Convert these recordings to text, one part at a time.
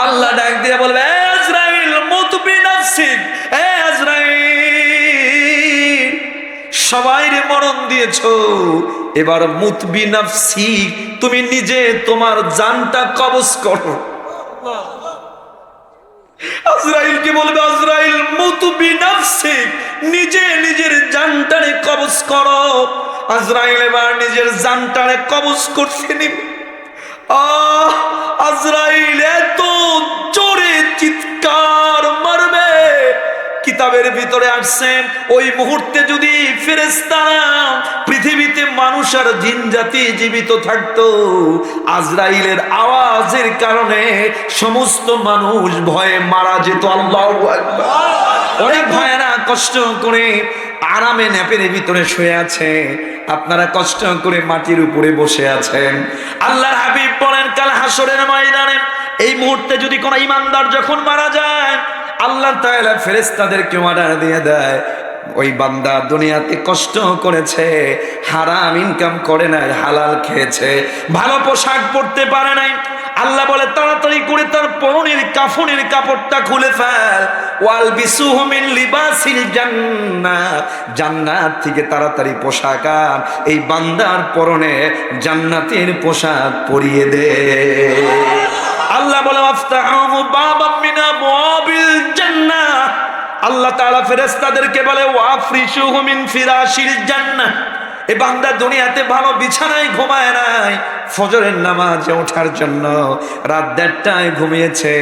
আল্লাহ ডাক দিয়ে বলবে, আজরাইল মুত বিনাফসিক, আজরাইল সবাইরে মরণ দিয়েছো, এবার মুত বিনাফসিক, তুমি নিজে তোমার জানটা কবজ করো। আজরাইল কি বলবে, আজরাইল মুত বিনাফসিক, নিজে নিজের জানটারে কবজ করো। আজরাইল এবার নিজের জানটারে কবজ করতে নিবে। আজরাইল এত জোরে চিৎকার মারবে, কিতাবের ভিতরে আসছেন ওই মুহূর্তে যদি ফেরেশতারা পৃথিবীতে মানুষ আর জিন জাতি জীবিত থাকতো, আজরাইলের আওয়াজের কারণে সমস্ত মানুষ ভয়ে মারা যেত। আল্লাহু আকবার। অনেক ভাইয়েরা কষ্ট করে আরামে ন্যাপের ভিতরে শুয়ে আছে, আপনারা কষ্ট করে মাটির উপরে বসে আছেন। আল্লাহর হাবিব বলেন, কাল হাসরের ময়দানে এই মুহূর্তে যদি কোনো ইমানদার যখন মারা যায়, আল্লাহ তাআলা ফেরেশতাদেরকে অর্ডার দিয়ে দেয়, ওই বান্দা দুনিয়াতে কষ্ট করেছে, হারাম ইনকাম করে নাই, হালাল খেয়েছে, ভালো পোশাক পরতে পারে নাই, আল্লাহ বলে তাড়াতাড়ি করে তার পরনের কাফনের কাপড়টা খুলে ফেল, ওয়ালবিসুহু মিন লিবাসিল জান্নাহ, জান্নাত থেকে তাড়াতাড়ি পোশাক আন, এই বান্দার পরনে জান্নাতের পোশাক পরিয়ে দে। আল্লাহ বলে আফতাহু বাবাম মিন আবওয়াবিল জান্নাহ, আল্লাহ তাআলা ফেরেশতাদেরকে বলে ওয়াফরিশুহু মিন ফিরাশিল জান্নাহ, এই বান্দা দুনিয়াতে ভালো বিছানায় ঘুমায় নাই, ফজরের নামাজে ওঠার জন্য রাত 1:30টায় ঘুমিয়েছে,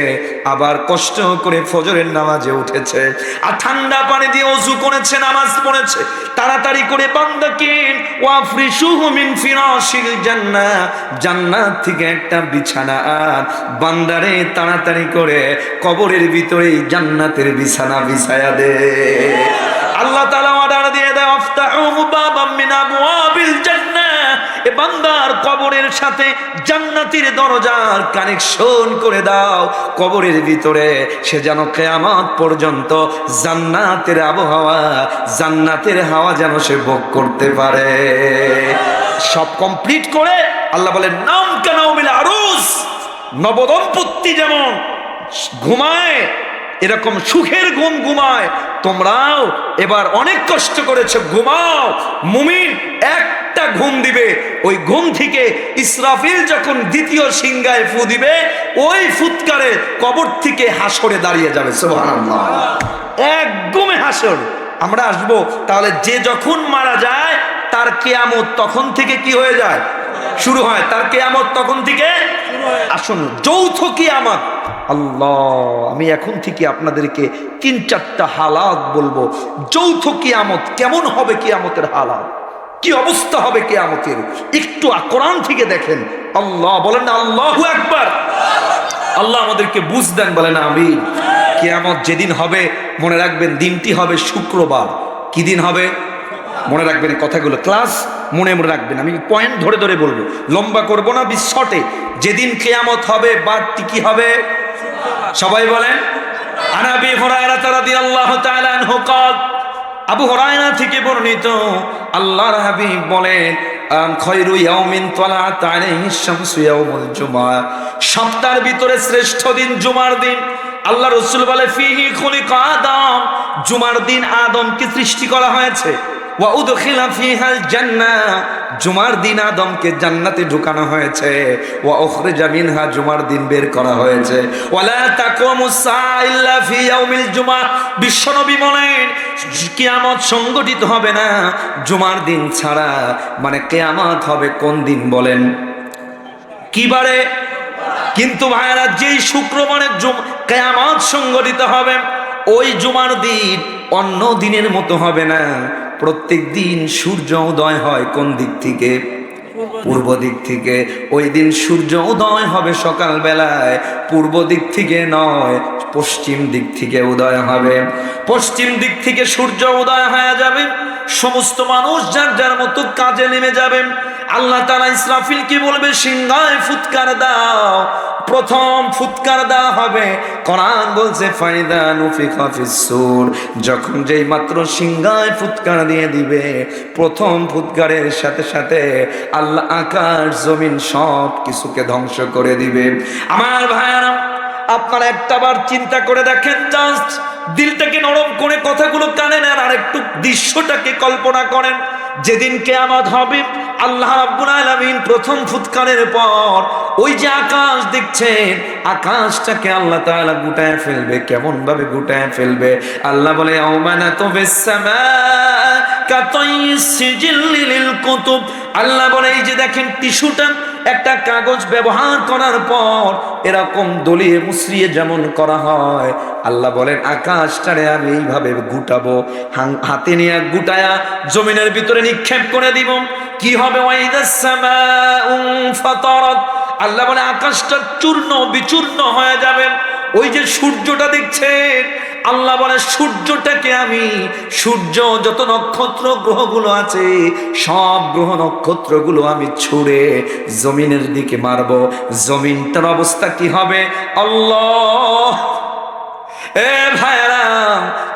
আবার কষ্ট করে ফজরের নামাজে উঠেছে, আর ঠান্ডা পানি দিয়ে ওযু করেছে, নামাজ পড়েছে, তাড়াতাড়ি করে বান্দাকে ওয়াফরিশুহু মিন ফিরাশিল জান্নাহ, জান্নাত থেকে একটা বিছানা আর বান্দারে তাড়াতাড়ি করে কবরের ভিতরে জান্নাতের বিছানা বিছায়া দে। আল্লাহ তাআলা অর্ডার দিয়ে দেয়, আফতাহু বাবাম মিন আবওয়াবিল জান্নাহ, এ বান্দার কবরের সাথে জান্নাতের দরজার কানেকশন করে দাও, কবরের ভিতরে সে যেন কিয়ামত পর্যন্ত জান্নাতের আবহাওয়া, জান্নাতের হাওয়া যেন সে ভোগ করতে পারে। সব কমপ্লিট করে আল্লাহ বলেন, নাম কানাউমিল আরুস, নবদম্পতি যেমন ঘুমায় এরকম সুখের ঘুম ঘুমায়, তোমরাও এবার অনেক কষ্ট করেছো, ঘুমাও। মুমিন একটা ঘুম দিবে, ওই ঘুম থেকে ইসরাফিল যখন দ্বিতীয় সিংহায় ফু দিবে, ওই ফুৎকারে কবর থেকে হাসরে দাঁড়িয়ে যাবে। সুবহানাল্লাহ। এক ঘুমে হাসর। আমরা আসবো, তাহলে যে যখন মারা যায় তার কিয়ামত তখন থেকে কি হয়ে যায়, শুরু হয়, তার কিয়ামত তখন থেকে আসুন, যৌথ কিয়ামত। আল্লাহ, আমি এখন থেকে আপনাদেরকে 3-4টা হালাত বলবো, যৌথ কিয়ামত কেমন হবে, কিয়ামতের হালাত কি অবস্থা হবে কিয়ামতের, একটু কোরআন থেকে দেখেন। আল্লাহ বলেন না আল্লাহু আকবার। আল্লাহ আমাদেরকে বুঝ দেন, বলেন আমিন। কিয়ামত যেদিন হবে মনে রাখবেন, দিনটি হবে শুক্রবার। কি দিন হবে মনে রাখবেন, কথাগুলো ক্লাস মনে রাখবেন, আমি পয়েন্ট ধরে ধরে বলবো, লম্বা করব না, বিশটে। যেদিন কিয়ামত হবে বারটি কি হবে, সবাই বলেন। আনাবি হুরায়রা রাদিয়াল্লাহু তাআলা আনহু قال, আবু হুরায়রা থেকে বর্ণিত, আল্লাহর হাবিব বলেন, খায়রু ইয়াউমিন তালাআত আলাইহিস শামসু ইয়াউমুল জুমআহ, সপ্তাহের ভিতরে শ্রেষ্ঠ দিন জুমার দিন। আল্লাহ রাসূল বলে, ফিহি খুলিকা আদম, জুমার দিন আদমকে সৃষ্টি করা হয়েছে। ওয়া উদখিলা ফিহাল জান্নাহ, জুমার দিন আদমকে জান্নাতে ঢুকানো হয়েছে। ওয়া উখরিজা মিনহা, জুমার দিন বের করা হয়েছে। ওয়ালা তাকুমুস সাআ ইল্লা ফি ইয়াউমিল জুমআহ, বিশ্বনবী বলেন কিয়ামত সংগঠিত হবে না জুমার দিন ছাড়া। মানে কিয়ামত হবে কোন দিন বলেন, কি বারে? কিন্তু ভাইরা, যেই শুক্রবারের কিয়ামত সংগঠিত হবে, ওই জুমার দিন অন্য দিনের মতো হবে না। প্রত্যেক দিন সূর্য উদয় হয় কোন দিক থেকে? পূর্ব দিক থেকে। ওই দিন সূর্য উদয় হবে সকাল বেলায়, পূর্ব দিক থেকে নয়, পশ্চিম দিক থেকে উদয় হবে। পশ্চিম দিক থেকে সূর্য উদয় হয়ে যাবে, সমস্ত মানুষ যার যার মতো কাজে নেমে যাবেন। আল্লাহ তাআলা ইসরাফিলকে বলবে, সিংহায় ফুৎকার দাও। প্রথম ফুৎকার দেওয়া হবে, কোরআন বলছে ফাইদা নুফিখা ফিস-সূর, যখন যেই মাত্র সিংহায় ফুৎকার দিয়ে দিবে, প্রথম ফুৎকারের সাথে সাথে আল্লাহ আকাশ জমিন সব কিছুকে ধ্বংস করে দিবে। আমার ভাইরা, আপনারা একটাবার চিন্তা করে দেখেন, জাস্ট দিলটাকে নরম করে কথাগুলো কানে নেন, আর একটু দৃশ্যটাকে কল্পনা করেন। যেদিন কিয়ামত হবে, আল্লাহ রাব্বুল আলামিন প্রথম ফুৎকারের পর ওই যে আকাশ দেখছেন, আকাশটাকে আল্লাহ তাআলা গুটায় ফেলবে। কেমন ভাবে গুটায় ফেলবে? আল্লাহ বলে আওমানাতু বিস-সামা কাতাইয়িস সিজিল্লি লিল কুতুব। আল্লাহ বলে এই যে দেখেন টিস্যুটা, একটা কাগজ ব্যবহার করার পর এরকম দলিয়ে মুসরিয়ে যেমন করা হয়, আল্লাহ বলেন আকাশটারে আমি এইভাবে গুটাবো, হাতে নিয়ে গুটায়া জমিনের ভিতরে নিক্ষেপ করে দিব। কি হবে? ওয়াইদাস সামাউ ফাতারাত। আল্লাহ বলে আকাশটা চূর্ণ বিচূর্ণ হয়ে যাবে। ওই যে সূর্যটা দেখছেন, আল্লাহ বলে সূর্যটাকে আমি, সূর্য যত নক্ষত্র গ্রহগুলো আছে সব গ্রহ নক্ষত্রগুলো আমি ছুঁড়ে জমিনের দিকে মারবো। জমিনটার অবস্থা কি হবে? আল্লাহ! এ ভাইরা,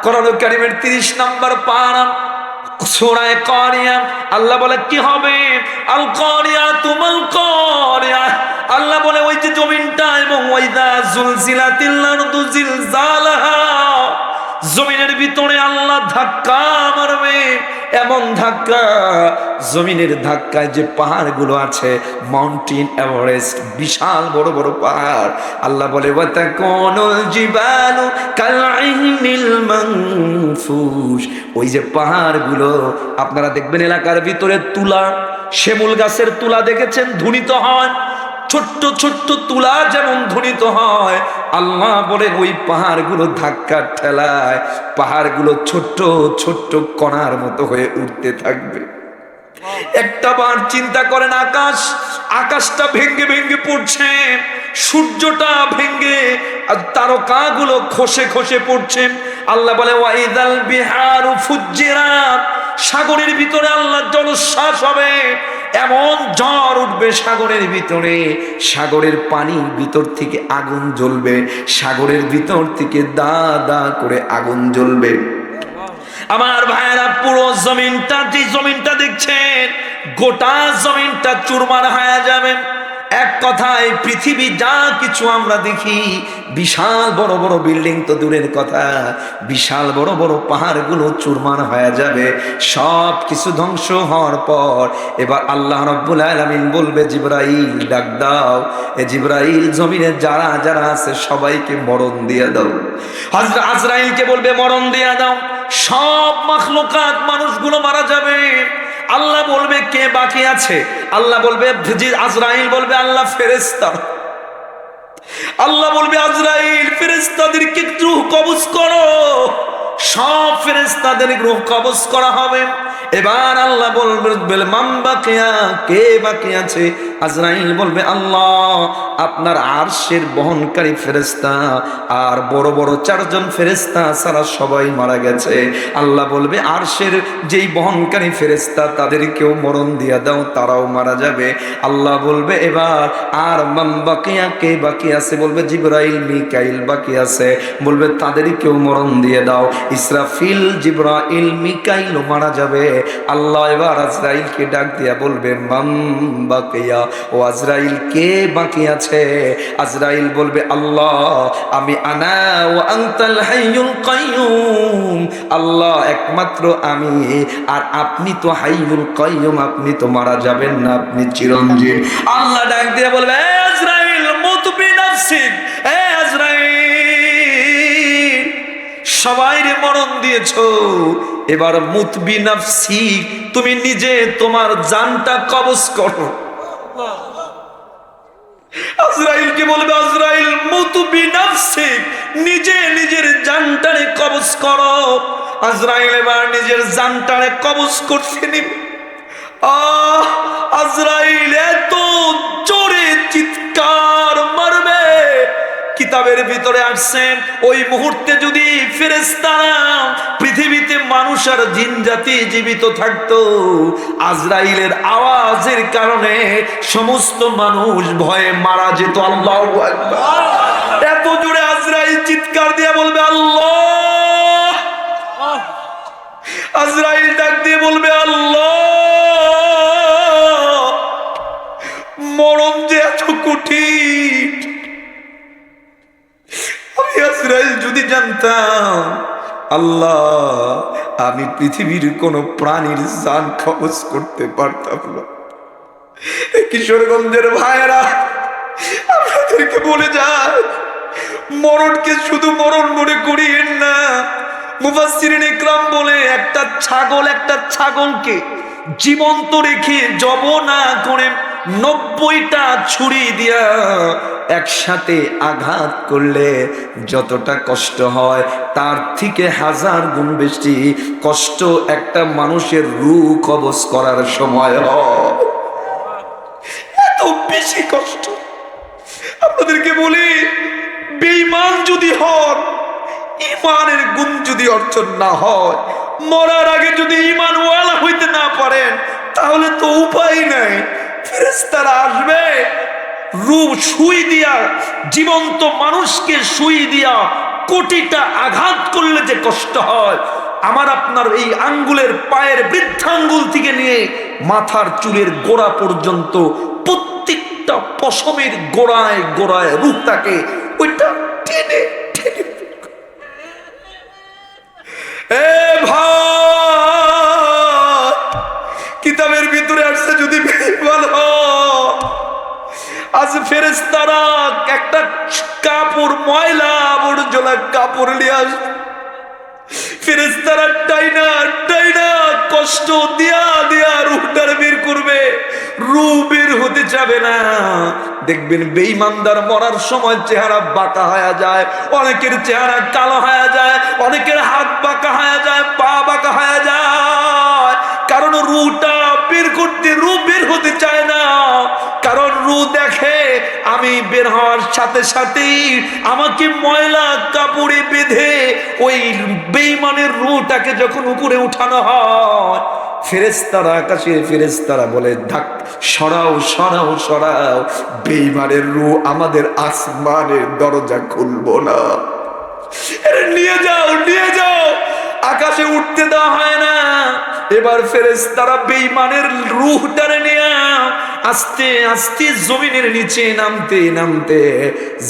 কোরআন কারীমের 30 নম্বর পারা সূরা কারিয়া, আল্লাহ বলে কি হবে? আল কারিয়া তুমাল কারিয়া। আল্লাহ বলে ওই যে জমিনটা, এবং ওয়াইদা জুলজিলাতিল আরদু জিলজালাহা, জমিনের ভিতরে আল্লাহ ধাক্কা মারবে, এমন ধাক্কা, জমিনের ধাক্কায় যে পাহাড়গুলো আছে, মাউন্টেন এভারেস্ট, বিশাল বড় বড় পাহাড়, আল্লাহ বলে ওয়াতাকুনুল জিবালু কালইহনিল মানফুশ। ওই যে পাহাড়গুলো আপনারা দেখবেন এলাকার ভিতরে তুলা, শিমুল গাছের তুলা দেখেছেন, ধুনিত হয়, ছোট্ট ছোট্ট তুলা যেমন ধ্বনিত হয়, আল্লাহ বলেন ওই পাহাড়গুলো ধাক্কা ঠেলায় পাহাড়গুলো ছোট্ট ছোট্ট কণার মতো হয়ে উঠতে থাকবে। একটা বার চিন্তা করেন, আকাশটা ভেঙ্গে ভেঙ্গে পড়ছে, সূর্যটা ভেঙ্গে আর তারকাগুলো খসে খসে পড়ছে। আল্লাহ বলে ওয়াইদাল বিহারু ফুজ্জিরাত, সাগরের ভিতরে আল্লাহ জলোচ্ছ্বাস হবে, এমন ঝড় উঠবে সাগরের ভিতরে, সাগরের পানির ভিতর থেকে আগুন জ্বলবে, সাগরের ভিতর থেকে দা দা করে আগুন জ্বলবে। আমার ভাইয়েরা, পুরো জমিনটা, যে জমিনটা দেখছেন, গোটা জমিনটা চুরমার হয়ে যাবে। এক কথায় পৃথিবী যা কিছু আমরা দেখি, বিশাল বড় বড় বিল্ডিং তো দূরের কথা, বিশাল বড় বড় পাহাড়গুলো চুরমার হয়ে যাবে। সব কিছু ধ্বংস হওয়ার পর এবার আল্লাহ রাব্বুল আলামিন বলবে, জিবরাইল ডাক দাও, এ জিবরাইল জমিনে যারা যারা আছে সবাইকে মরণ দিয়ে দাও। হযরত আজরাইলকে বলবে মরণ দিয়ে দাও। সব মাখলুকাত মানুষগুলো মারা যাবে। আল্লাহ বলবে কে বাকি আছে? আল্লাহ বলবে, আজরাইল বলবে আল্লাহ ফেরেশতা। আল্লাহ বলবে আজরাইল ফেরেশতাদেরকে রূহ কবজ করো। সব ফেরেশতাদের রূহ কবজ করা হবে। এবার আল্লাহ বলবে মান বাকিয়া, কে বাকি আছে? আজরাইল বলবে আল্লাহ আপনার আরশের বহনকারী ফেরেশতা আর বড় বড় 4 জন ফেরেশতা সারা সবাই মারা গেছে। আল্লাহ বলবে আরশের যেই বহনকারী ফেরেশতা তাদেরকেও মরণ দিয়ে দাও, তারাও মারা যাবে। আল্লাহ বলবে এবার আর মান বাকিয়া, কে বাকি আছে? বলবে জিবরাইল মিকাইল বাকি আছে। বলবে তাদেরকেও মরণ দিয়ে দাও। ইসরাফিল, জিবরাইল, মিকাইলও মারা যাবে। আল্লাহ এবার আজরাইলকে ডাক দিয়া বলবে মান বাকিয়া, ও আজরাইল কে বাকি আছে? আজরাইল বলবে আল্লাহ আমি, আনা ওয়া আনতাল হাইয়ুল কাইয়ুম। আল্লাহ একমাত্র আমি, আর আপনি তো হাইয়ুল কাইয়ুম, আপনি তো মারা যাবেন না, আপনি চিরঞ্জীব। আল্লাহ ডাক দিয়ে বলবে এ আজরাইল মুত বিনাফসিক, এ আজরাইল সবাইরে মরণ দিয়েছো, এবার মুত বিনাফসিক, তুমি নিজে তোমার জানটা কবজ করো। আজরাইলকে বলবে আজরাইল মুত বিনাফসিক, নিজে নিজের জানটারে কবজ করো। আজরাইল এবার নিজের জানটারে কবজ করতে নিবে। আজরাইল এত জোরে চিৎকার মারবে, কিতাবের ভিতরে আসছেন ওই মুহূর্তে যদি ফেরেশতারা পৃথিবীতে মানুষ আর জিন জাতি জীবিত থাকতো, আজরাইলের আওয়াজের কারণে সমস্ত মানুষ ভয়ে মারা যেত। আল্লাহু আকবার! এত জোরে আজরাইল চিৎকার দিয়ে বলবে আল্লাহ। আজরাইল ডাক দিয়ে বলবে আল্লাহ, মরণ যে এত কঠিন, ইসরাইল যদি জানতাম, আল্লাহ আমি পৃথিবীর কোন প্রাণীর জান কবজ করতে পারতাম না। কিশোরগঞ্জের ভাইরা আপনাদেরকে বলে যায়, মরণকে শুধু মরণ মনে করিয়েন না। মুফাসসিরিন ইকরাম বলে একটা ছাগলকে জীবন্ত রেখে জব না করে 90টা ছুরি দিয়া একসাথে আঘাত করলে যতটা কষ্ট হয় তার থেকে 1000 গুণ বেশি কষ্ট একটা মানুষের রূহ কবজ করার সময় হয়। এত বেশি কষ্ট। আপনাদেরকে বলি, বেঈমান যদি হন, ঈমানের গুণ যদি অর্জন না হয়, মরার আগে যদি ঈমানওয়ালা হইতে না পারেন, তাহলে তো উপায় নাই। ফেরেশতারা আসবে, রূহ সুই দিয়া, জীবন্ত মানুষকে সুই দিয়া কোটিটা আঘাত করলে যে কষ্ট হয়, আমার আপনার এই আঙ্গুলের পায়ের বৃদ্ধাঙ্গুল থেকে নিয়ে মাথার চুলের গোড়া পর্যন্ত প্রত্যেকটা পশমের গোড়ায় গোড়ায় রূহটাকে ওইটা টেনে টেনে। এ ভাই, কিতাবের ভিতরে আসছে যদি বেঈমান হয়, আজ ফেরেশতারা একটা কাপড়, ময়লা আবর্জনা কাপড় নিয়ে আসবে, ফেরেশতারা টাইনা টাইনা কষ্ট দিয়া দিয়া রূহটার বের করবে, রূহ বের হতে যাবে না। দেখবেন বেঈমানদার মরার সময় চেহারা বাঁকা হয়ে যায়, অনেকের চেহারা কালো হয়ে যায়, অনেকের হাত বাঁকা হয়ে যায়, পা বাঁকা হয়ে যায়, কারণ রূহটা বের করতে, রূহ বের হতে চায় না। কারণ রূহ দেখে আমি বের হওয়ার সাথে সাথেই আমাকে ময়লা কাপড়ে বেঁধে ওই বেঈমানের রূহটাকে যখন উপরে উঠানো হয়, ফেরেশতারা, আকাশের ফেরেশতারা বলে, ধাক, সরাও সরাও সরাও, বেঈমানের রূহ আমাদের আসমানের দরজা খুলবো না, নিয়ে যাও নিয়ে যাও। আকাশে উঠতে দেওয়া হয় না। এবার ফেরেশতারা বেঈমানের রূহটারে নিয়ে আস্তে আস্তে জমিনের নিচে নামতে নামতে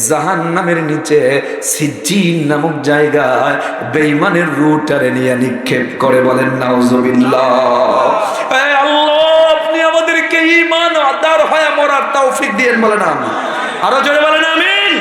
জাহান্নামের নিচে সিজ্জিন নামক জায়গায় বেঈমানের রূহটারে নিয়ে নিক্ষেপ করে। বলেন নাউজুবিল্লাহ। আল্লাহ, আপনি আমাদেরকে ঈমান আদার হয়ে মরার তৌফিক দিয়েন। বলেন আমিন। আরো জোরে বলেন আমিন।